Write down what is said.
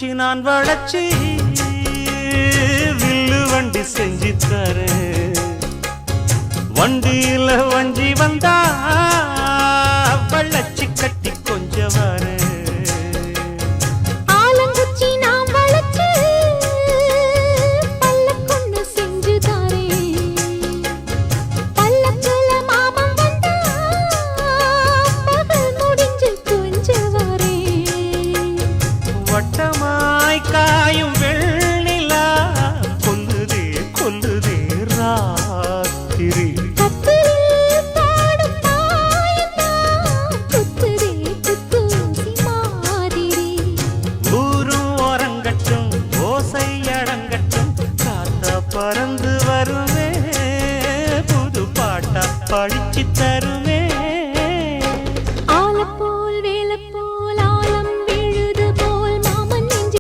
நான் வளச்சி வில்லு வண்டி செஞ்சு தரேன். வண்டியில வஞ்சி வந்தா வள்ளச்சி கட்டி கொஞ்சம் வரேன். ஆலங்குச்சி நான் வளச்சு பல்லக்குன்னு செஞ்சு தரேன். பல்லக்குல மாமன் வந்தா பகல் முடிஞ்சு கொஞ்சம் வரேன். வட்டமாய் காயும்